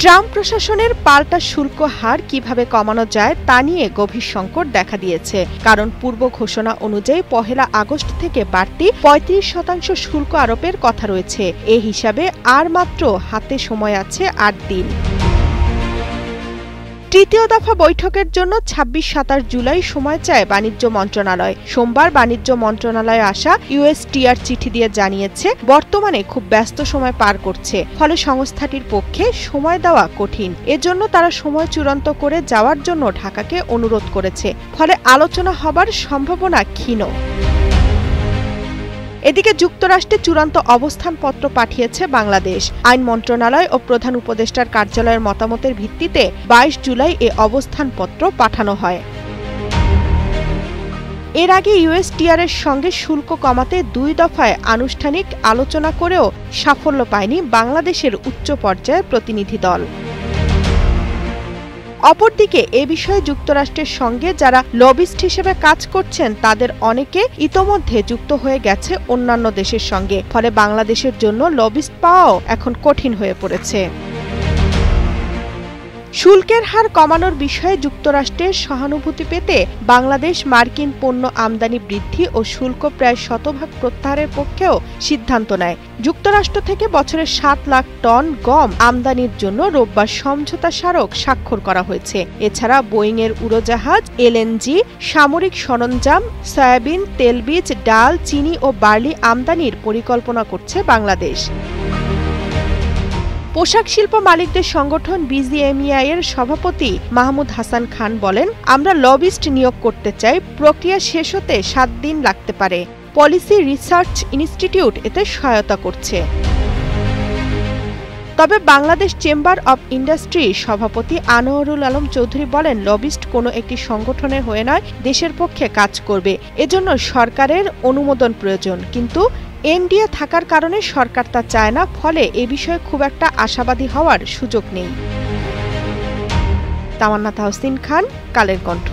Trump প্রশাসনের পাল্টা শুল্ক হার কিভাবে কমানো যায় তা নিয়ে গভীর সংকট দেখা দিয়েছে। কারণ পূর্ব ঘোষণা অনুযায়ী ১ আগস্ট থেকে বাড়তি ৩৫% শুল্ক আরোপের কথা রয়েছে। এ হিসাবে আর মাত্র হাতে সময় আছে ৮ দিন। তৃতীয় দফা বৈঠকের জন্য ২৬-২৭ জুলাই সময় চায় বাণিজ্য মন্ত্রণালয়। সোমবার বাণিজ্য মন্ত্রণালয়ে আসা ইউএসটিআর চিঠি দিয়ে জানিয়েছে, বর্তমানে খুব ব্যস্ত সময় পার করছে, ফলে সংস্থাটির পক্ষে সময় দেওয়া কঠিন। এজন্য তারা সময় চূড়ান্ত করে যাওয়ার জন্য ঢাকাকে অনুরোধ করেছে, ফলে আলোচনা হবার সম্ভাবনা ক্ষীণ। এদিকে যুক্তরাষ্ট্রে চূড়ান্ত অবস্থানপত্র পাঠিয়েছে বাংলাদেশ। আইন মন্ত্রণালয় ও প্রধান উপদেষ্টার কার্যালয়ের মতামতের ভিত্তিতে ২২ জুলাই এ অবস্থানপত্র পাঠানো হয়। এর আগে ইউএসটিআরের সঙ্গে শুল্ক কমাতে ২ দফায় আনুষ্ঠানিক আলোচনা করেও সাফল্য পায়নি বাংলাদেশের উচ্চ পর্যায়ের প্রতিনিধি দল। অপরদিকে এ বিষয়ে যুক্তরাষ্ট্রের সঙ্গে যারা লবিস্ট হিসেবে কাজ করছেন তাদের অনেকে ইতোমধ্যে যুক্ত হয়ে গেছে অন্যান্য দেশের সঙ্গে, ফলে বাংলাদেশের জন্য লবিস্ট পাওয়াও এখন কঠিন হয়ে পড়েছে। শুল্কের হার কমানোর বিষয়ে যুক্তরাষ্ট্রের সহানুভূতি পেতে বাংলাদেশ মার্কিন পণ্য আমদানি বৃদ্ধি ও শুল্ক প্রায় ১০০% প্রত্যাহারের পক্ষেও সিদ্ধান্ত নেয়। যুক্তরাষ্ট্র থেকে বছরে ৭ লাখ টন গম আমদানির জন্য রোববার সমঝোতা স্মারক স্বাক্ষর করা হয়েছে। এছাড়া বোয়িংয়ের উড়োজাহাজ, এলএনজি, সামরিক সরঞ্জাম, সয়াবিন, তেলবীজ, ডাল, চিনি ও বার্লি আমদানির পরিকল্পনা করছে বাংলাদেশ। পোশাক শিল্প মালিকদের সংগঠন বিজিএমইআই এর সভাপতি মাহমুদ হাসান খান বলেন, আমরা লবিস্ট নিয়োগ করতে চাই, প্রক্রিয়া শেষ হতে ৭ দিন লাগতে পারে। পলিসি রিসার্চ ইনস্টিটিউট এতে সহায়তা করছে। তবে বাংলাদেশ চেম্বার অব ইন্ডাস্ট্রি সভাপতি আনোয়ারুল আলম চৌধুরী বলেন, লবিস্ট কোনো একটি সংগঠনের হয়ে নয়, দেশের পক্ষে কাজ করবে। এজন্য সরকারের অনুমোদন প্রয়োজন, কিন্তু এনডিএ থাকার কারণে সরকার তা চায় না, ফলে এ বিষয়ে খুব একটা আশাবাদী হওয়ার সুযোগ নেই। তামান্না তাহসিন খান, কালের কণ্ঠ।